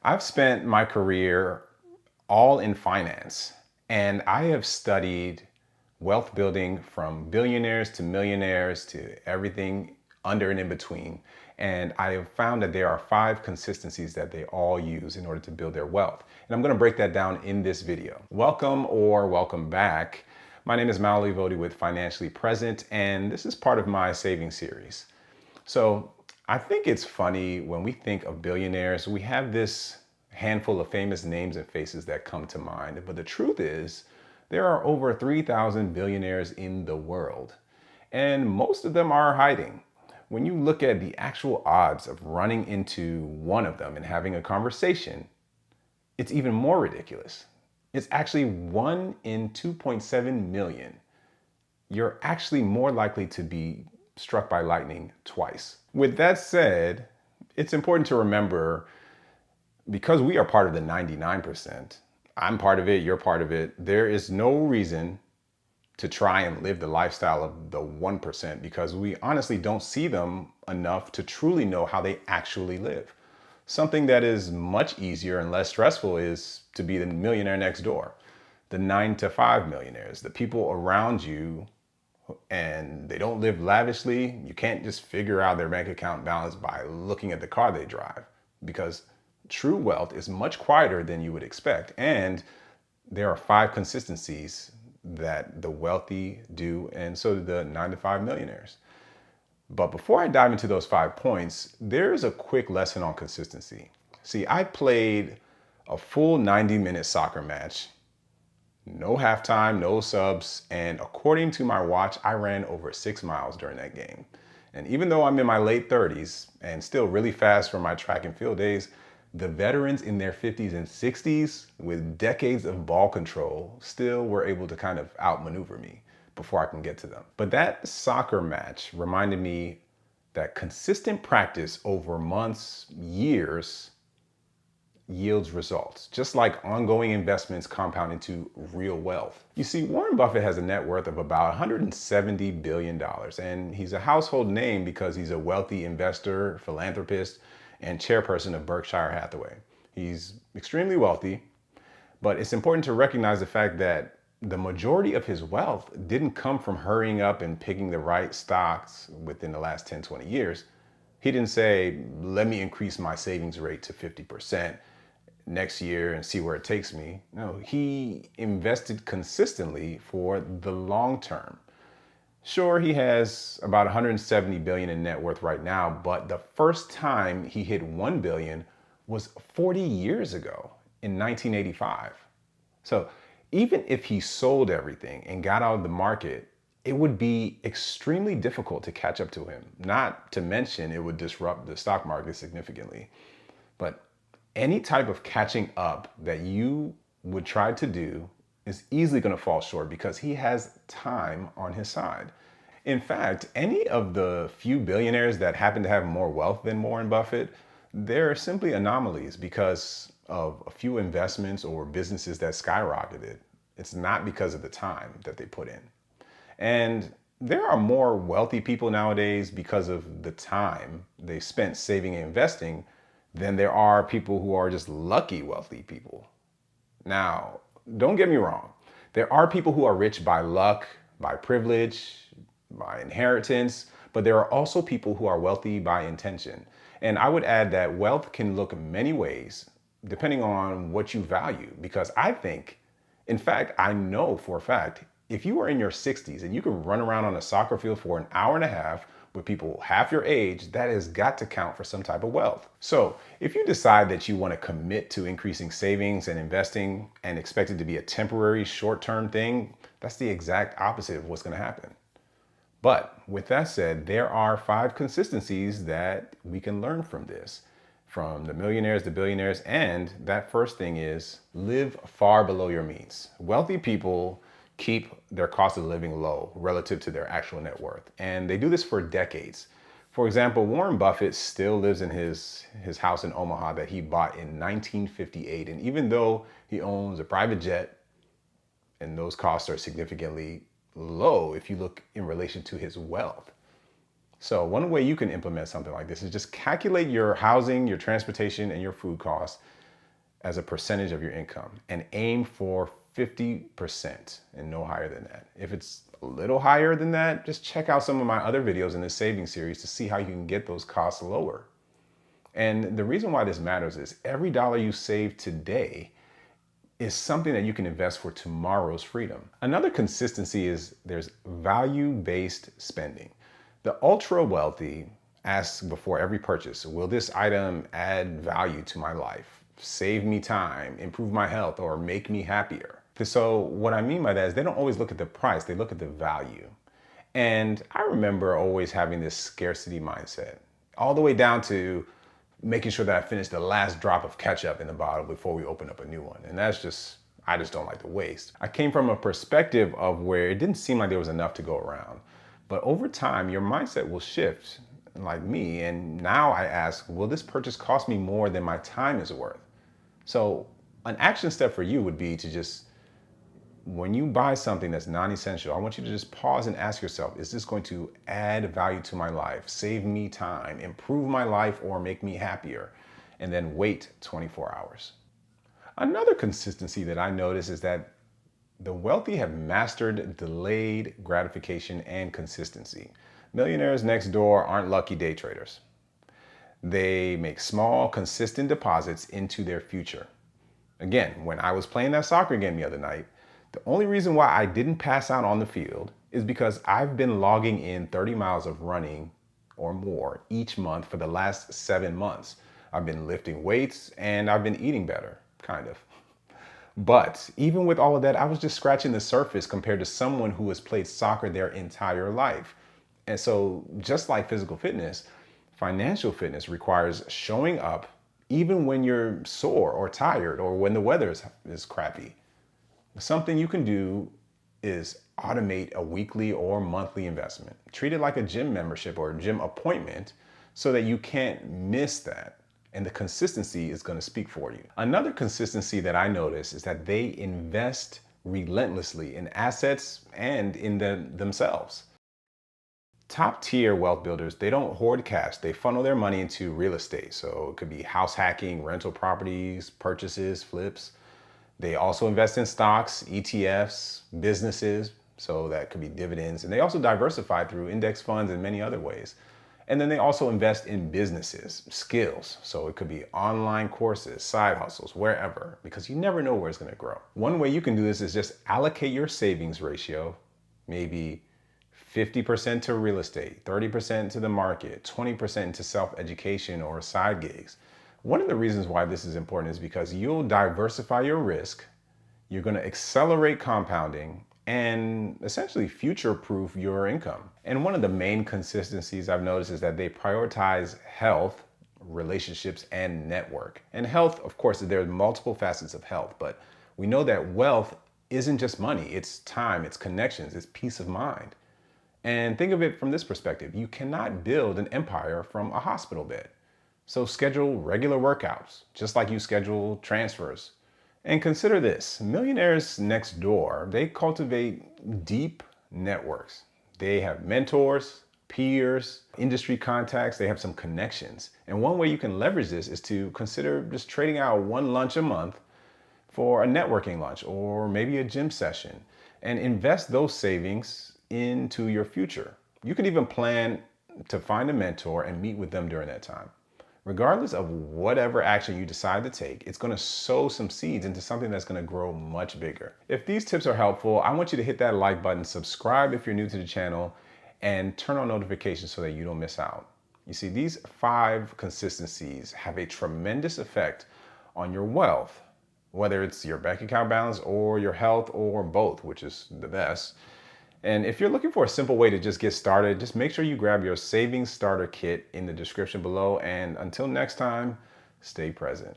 I've spent my career all in finance, and I have studied wealth building from billionaires to millionaires to everything under and in between. And I have found that there are 5 consistencies that they all use in order to build their wealth. And I'm going to break that down in this video. Welcome or welcome back. My name is Maoli Vodi with Financially Present, and this is part of my saving series. So I think it's funny when we think of billionaires, we have this handful of famous names and faces that come to mind. But the truth is, there are over 3,000 billionaires in the world, and most of them are hiding. When you look at the actual odds of running into one of them and having a conversation, it's even more ridiculous. It's actually 1 in 2.7 million. You're actually more likely to be struck by lightning twice. With that said, it's important to remember, because we are part of the 99%, I'm part of it, you're part of it, there is no reason to try and live the lifestyle of the 1% because we honestly don't see them enough to truly know how they actually live. Something that is much easier and less stressful is to be the millionaire next door, the 9 to 5 millionaires, the people around you, and they don't live lavishly. You can't just figure out their bank account balance by looking at the car they drive, because true wealth is much quieter than you would expect. And there are 5 consistencies that the wealthy do, and so do the 9 to 5 millionaires. But before I dive into those 5 points, there's a quick lesson on consistency. See, I played a full 90-minute soccer match, no halftime, no subs, and according to my watch, I ran over 6 miles during that game. And even though I'm in my late 30s and still really fast from my track and field days, the veterans in their 50s and 60s with decades of ball control still were able to kind of outmaneuver me before I can get to them. But that soccer match reminded me that consistent practice over months, years, yields results, just like ongoing investments compound into real wealth. You see, Warren Buffett has a net worth of about $170 billion, and he's a household name because he's a wealthy investor, philanthropist, and chairperson of Berkshire Hathaway. He's extremely wealthy, but it's important to recognize the fact that the majority of his wealth didn't come from hurrying up and picking the right stocks within the last 10, 20 years. He didn't say, let me increase my savings rate to 50% next year and see where it takes me. No, he invested consistently for the long term. Sure, he has about 170 billion in net worth right now, but the first time he hit 1 billion was 40 years ago in 1985. So even if he sold everything and got out of the market, it would be extremely difficult to catch up to him. Not to mention it would disrupt the stock market significantly. But any type of catching up that you would try to do is easily going to fall short because he has time on his side. In fact, any of the few billionaires that happen to have more wealth than Warren Buffett, they're simply anomalies because of a few investments or businesses that skyrocketed. It's not because of the time that they put in. And there are more wealthy people nowadays because of the time they spent saving and investing than there are people who are just lucky wealthy people. Now, don't get me wrong. There are people who are rich by luck, by privilege, by inheritance, but there are also people who are wealthy by intention. And I would add that wealth can look many ways depending on what you value, because I think, in fact, I know for a fact, if you are in your 60s and you can run around on a soccer field for an hour and a half with people half your age, that has got to count for some type of wealth. So if you decide that you want to commit to increasing savings and investing and expect it to be a temporary short-term thing, that's the exact opposite of what's going to happen. But with that said, there are 5 consistencies that we can learn from this, from the millionaires, the billionaires, and that first thing is live far below your means. Wealthy people keep their cost of living low relative to their actual net worth, and they do this for decades. For example, Warren Buffett still lives in his house in Omaha that he bought in 1958, and even though he owns a private jet, and those costs are significantly low if you look in relation to his wealth. So one way you can implement something like this is just calculate your housing, your transportation, and your food costs. as a percentage of your income and aim for 50% and no higher than that. If it's a little higher than that, just check out some of my other videos in this saving series to see how you can get those costs lower. And the reason why this matters is every dollar you save today is something that you can invest for tomorrow's freedom. Another consistency is there's value-based spending. The ultra wealthy ask before every purchase, will this item add value to my life, save me time, improve my health, or make me happier? So what I mean by that is they don't always look at the price, they look at the value. And I remember always having this scarcity mindset, all the way down to making sure that I finish the last drop of ketchup in the bottle before we open up a new one. And I just don't like to waste. I came from a perspective of where it didn't seem like there was enough to go around. But over time, your mindset will shift like me. And now I ask, will this purchase cost me more than my time is worth? So an action step for you would be to just, when you buy something that's non-essential, I want you to just pause and ask yourself, is this going to add value to my life, save me time, improve my life, or make me happier? And then wait 24 hours. Another consistency that I notice is that the wealthy have mastered delayed gratification and consistency. Millionaires next door aren't lucky day traders. They make small, consistent deposits into their future. Again, when I was playing that soccer game the other night, the only reason why I didn't pass out on the field is because I've been logging in 30 miles of running or more each month for the last 7 months. I've been lifting weights and I've been eating better, kind of. But even with all of that, I was just scratching the surface compared to someone who has played soccer their entire life. And so just like physical fitness, financial fitness requires showing up even when you're sore or tired or when the weather is crappy. Something you can do is automate a weekly or monthly investment. Treat it like a gym membership or a gym appointment so that you can't miss that. And the consistency is going to speak for you. Another consistency that I notice is that they invest relentlessly in assets and in themselves. Top tier wealth builders, they don't hoard cash. They funnel their money into real estate. So it could be house hacking, rental properties, purchases, flips. They also invest in stocks, ETFs, businesses, so that could be dividends. And they also diversify through index funds and many other ways. And then they also invest in businesses, skills. So it could be online courses, side hustles, wherever, because you never know where it's going to grow. One way you can do this is just allocate your savings ratio, maybe 50% to real estate, 30% to the market, 20% to self-education or side gigs. One of the reasons why this is important is because you'll diversify your risk, you're going to accelerate compounding, and essentially future-proof your income. And one of the main consistencies I've noticed is that they prioritize health, relationships, and network. And health, of course, there are multiple facets of health, but we know that wealth isn't just money, it's time, it's connections, it's peace of mind. And think of it from this perspective, you cannot build an empire from a hospital bed. So schedule regular workouts, just like you schedule transfers. And consider this, millionaires next door, they cultivate deep networks. They have mentors, peers, industry contacts, they have some connections. And one way you can leverage this is to consider just trading out one lunch a month for a networking lunch or maybe a gym session and invest those savings into your future. You could even plan to find a mentor and meet with them during that time. Regardless of whatever action you decide to take, it's going to sow some seeds into something that's going to grow much bigger. If these tips are helpful, I want you to hit that like button, subscribe if you're new to the channel, and turn on notifications so that you don't miss out. You see, these 5 consistencies have a tremendous effect on your wealth, whether it's your bank account balance or your health or both, which is the best. And if you're looking for a simple way to just get started, just make sure you grab your savings starter kit in the description below. And until next time, stay present.